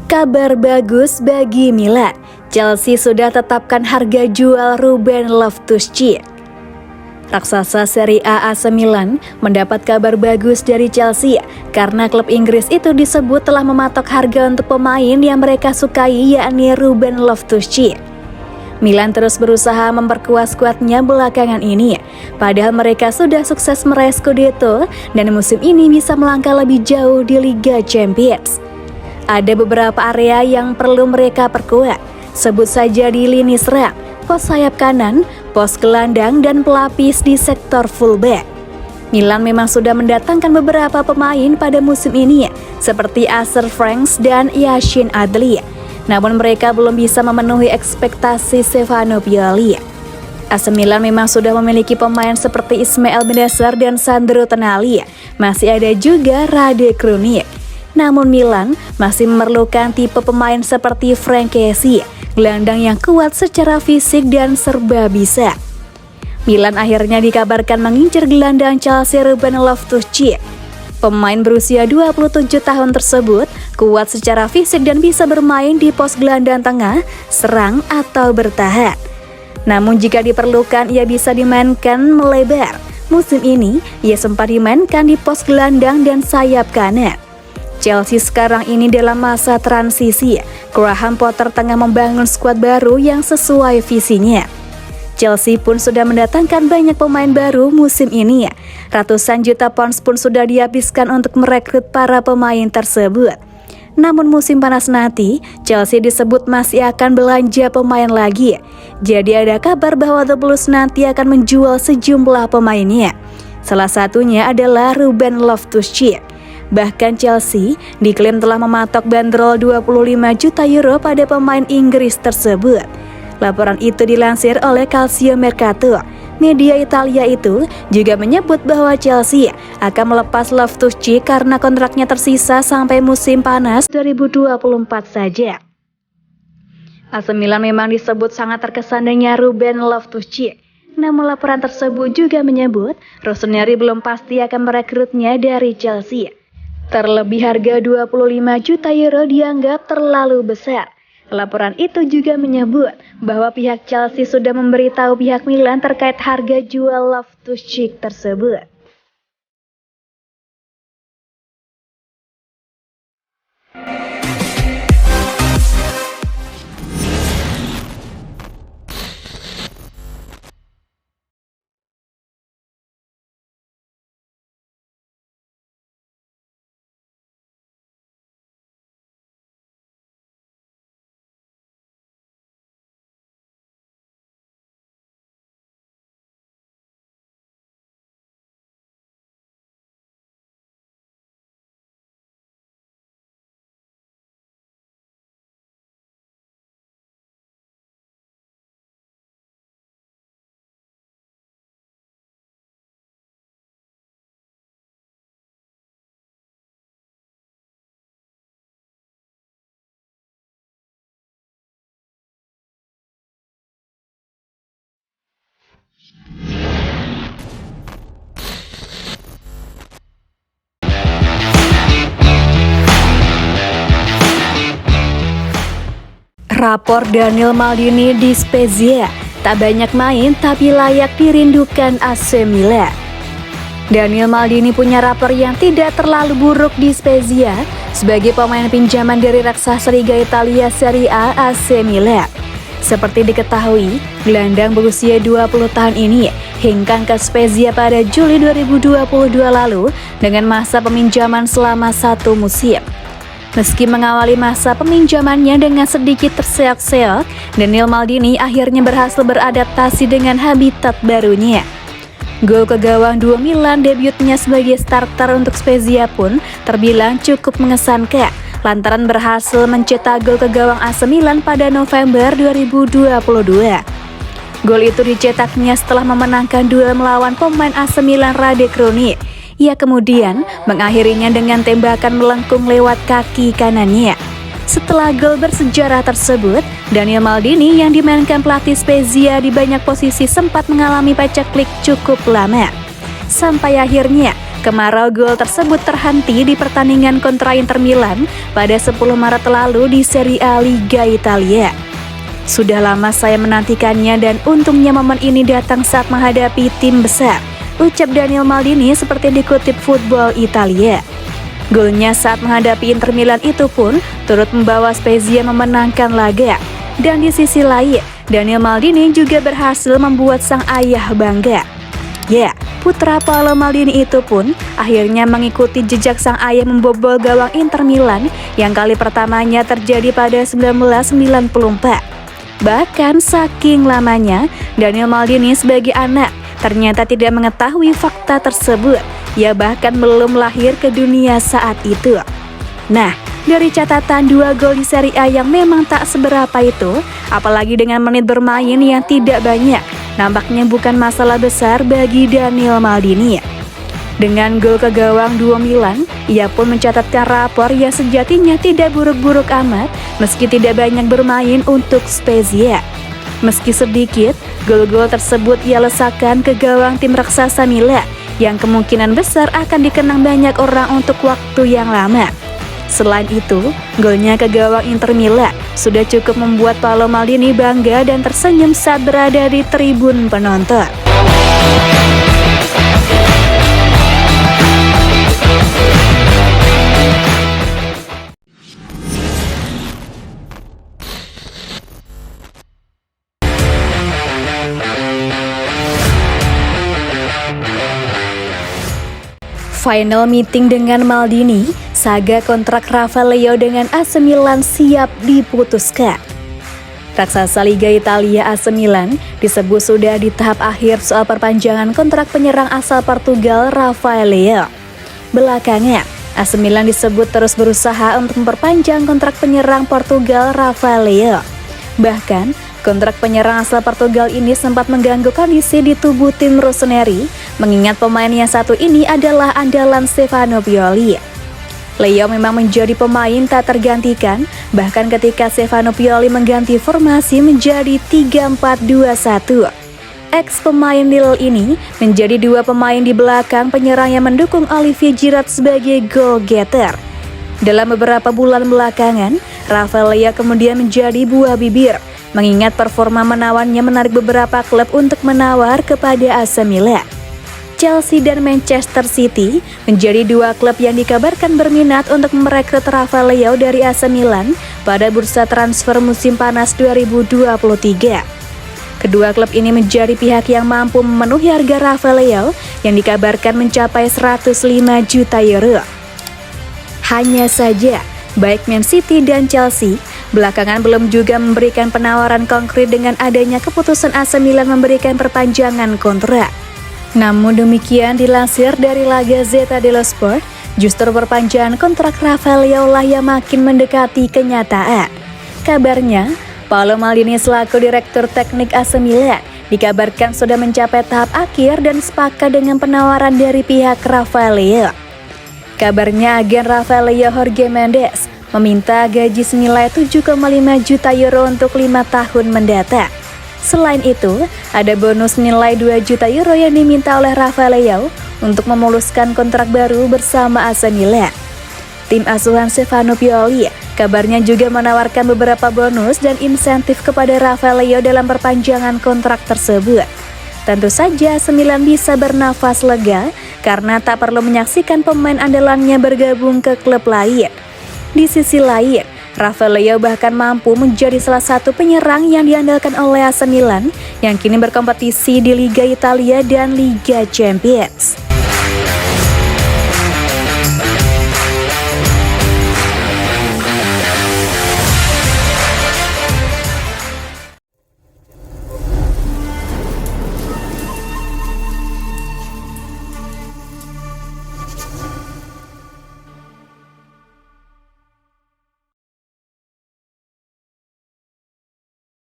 Kabar bagus bagi Milan, Chelsea sudah tetapkan harga jual Ruben Loftus-Cheek. Raksasa Serie A AC Milan mendapat kabar bagus dari Chelsea karena klub Inggris itu disebut telah mematok harga untuk pemain yang mereka sukai, yakni Ruben Loftus-Cheek. Milan terus berusaha memperkuat skuadnya belakangan ini, padahal mereka sudah sukses meraih Scudetto dan musim ini bisa melangkah lebih jauh di Liga Champions. Ada beberapa area yang perlu mereka perkuat, sebut saja di lini serang, pos sayap kanan, pos gelandang, dan pelapis di sektor fullback. Milan memang sudah mendatangkan beberapa pemain pada musim ini, seperti Asher Franks dan Yashin Adli. Namun mereka belum bisa memenuhi ekspektasi Stefano Pioli. AC Milan memang sudah memiliki pemain seperti Ismail Bennacer dan Sandro Tonali. Masih ada juga Rade Krunic. Namun Milan masih memerlukan tipe pemain seperti Frank Kessie, gelandang yang kuat secara fisik dan serba bisa. Milan akhirnya dikabarkan mengincar gelandang Chelsea Ruben Loftus-Cheek. Pemain berusia 27 tahun tersebut kuat secara fisik dan bisa bermain di pos gelandang tengah, serang, atau bertahan. Namun jika diperlukan ia bisa dimainkan melebar. Musim ini ia sempat dimainkan di pos gelandang dan sayap kanan. Chelsea sekarang ini dalam masa transisi. Graham Potter tengah membangun skuad baru yang sesuai visinya. Chelsea pun sudah mendatangkan banyak pemain baru musim ini. Ratusan juta pounds pun sudah dihabiskan untuk merekrut para pemain tersebut. Namun musim panas nanti, Chelsea disebut masih akan belanja pemain lagi. Jadi ada kabar bahwa The Blues nanti akan menjual sejumlah pemainnya. Salah satunya adalah Ruben Loftus-Cheek. Bahkan Chelsea diklaim telah mematok bandrol 25 juta euro pada pemain Inggris tersebut. Laporan itu dilansir oleh Calcio Mercato. Media Italia itu juga menyebut bahwa Chelsea akan melepas Loftus-Cheek karena kontraknya tersisa sampai musim panas 2024 saja. AC Milan memang disebut sangat terkesan dengan Ruben Loftus-Cheek. Namun laporan tersebut juga menyebut Rossoneri belum pasti akan merekrutnya dari Chelsea. Terlebih harga 25 juta euro dianggap terlalu besar. Laporan itu juga menyebut bahwa pihak Chelsea sudah memberitahu pihak Milan terkait harga jual Loftus-Cheek tersebut. Rapor Daniel Maldini di Spezia, tak banyak main tapi layak dirindukan AC Milan. Daniel Maldini punya rapor yang tidak terlalu buruk di Spezia sebagai pemain pinjaman dari raksasa Liga Italia Serie A AC Milan. Seperti diketahui, gelandang berusia 20 tahun ini hengkang ke Spezia pada Juli 2022 lalu dengan masa peminjaman selama 1 musim. Meski mengawali masa peminjamannya dengan sedikit terseok-seok, Daniel Maldini akhirnya berhasil beradaptasi dengan habitat barunya. Gol ke gawang 2 Milan debutnya sebagai starter untuk Spezia pun terbilang cukup mengesankan, lantaran berhasil mencetak gol ke gawang AC Milan pada November 2022. Gol itu dicetaknya setelah memenangkan duel melawan pemain AC Milan Rade Krunic. Ia kemudian mengakhirinya dengan tembakan melengkung lewat kaki kanannya. Setelah gol bersejarah tersebut, Daniel Maldini yang dimainkan pelatih Spezia di banyak posisi sempat mengalami paceklik cukup lama. Sampai akhirnya Kemarau gol tersebut terhenti di pertandingan kontra Inter Milan pada 10 Maret lalu di Serie A Liga Italia. Sudah lama saya menantikannya dan untungnya momen ini datang saat menghadapi tim besar, ucap Daniel Maldini seperti dikutip Football Italia. Golnya saat menghadapi Inter Milan itu pun turut membawa Spezia memenangkan laga. Dan di sisi lain, Daniel Maldini juga berhasil membuat sang ayah bangga. Ya, putra Paolo Maldini itu pun akhirnya mengikuti jejak sang ayah membobol gawang Inter Milan yang kali pertamanya terjadi pada 1994. Bahkan saking lamanya, Daniel Maldini sebagai anak ternyata tidak mengetahui fakta tersebut. Ia bahkan belum lahir ke dunia saat itu. Nah, dari catatan 2 gol di Serie A yang memang tak seberapa itu, apalagi dengan menit bermain yang tidak banyak, nampaknya bukan masalah besar bagi Daniel Maldini. Dengan gol ke gawang duo Milan, ia pun mencatatkan rapor yang sejatinya tidak buruk-buruk amat meski tidak banyak bermain untuk Spezia. Meski sedikit, gol-gol tersebut ia lesakan ke gawang tim raksasa Milan yang kemungkinan besar akan dikenang banyak orang untuk waktu yang lama. Selain itu, golnya ke gawang Inter Milan sudah cukup membuat Paolo Maldini bangga dan tersenyum saat berada di tribun penonton. Final meeting dengan Maldini, saga kontrak Rafael Leao dengan AC Milan siap diputuskan. Raksasa Liga Italia AC Milan disebut sudah di tahap akhir soal perpanjangan kontrak penyerang asal Portugal Rafael Leao. Belakangan, AC Milan disebut terus berusaha untuk memperpanjang kontrak penyerang Portugal Rafael Leao. Bahkan, kontrak penyerang asal Portugal ini sempat mengganggu kondisi di tubuh tim Rossoneri, mengingat pemain yang satu ini adalah andalan Stefano Pioli. Leao memang menjadi pemain tak tergantikan, bahkan ketika Stefano Pioli mengganti formasi menjadi 3-4-2-1. Ex-pemain Lille ini menjadi 2 pemain di belakang penyerang yang mendukung Olivier Giroud sebagai goal getter. Dalam beberapa bulan belakangan, Rafael Leao kemudian menjadi buah bibir, mengingat performa menawannya menarik beberapa klub untuk menawar kepada AC Milan. Chelsea dan Manchester City menjadi 2 klub yang dikabarkan berminat untuk merekrut Rafael Leao dari AC Milan pada bursa transfer musim panas 2023. Kedua klub ini menjadi pihak yang mampu memenuhi harga Rafael Leao yang dikabarkan mencapai 105 juta euro. Hanya saja, baik Man City dan Chelsea belakangan belum juga memberikan penawaran konkret dengan adanya keputusan AC Milan memberikan perpanjangan kontrak. Namun demikian, dilansir dari La Gazzetta dello Sport, justru perpanjangan kontrak Rafael Leao lah yang makin mendekati kenyataan. Kabarnya, Paolo Maldini selaku Direktur Teknik AC Milan dikabarkan sudah mencapai tahap akhir dan sepakat dengan penawaran dari pihak Rafael Leao. Kabarnya agen Rafael Leao Jorge Mendes meminta gaji senilai 7,5 juta euro untuk 5 tahun mendatang. Selain itu, ada bonus nilai 2 juta euro yang diminta oleh Rafael Leao untuk memuluskan kontrak baru bersama AC Milan. Tim asuhan Stefano Pioli kabarnya juga menawarkan beberapa bonus dan insentif kepada Rafael Leao dalam perpanjangan kontrak tersebut. Tentu saja AC Milan bisa bernafas lega karena tak perlu menyaksikan pemain andalannya bergabung ke klub lain. Di sisi lain, Rafael Leao bahkan mampu menjadi salah satu penyerang yang diandalkan oleh AC Milan yang kini berkompetisi di Liga Italia dan Liga Champions.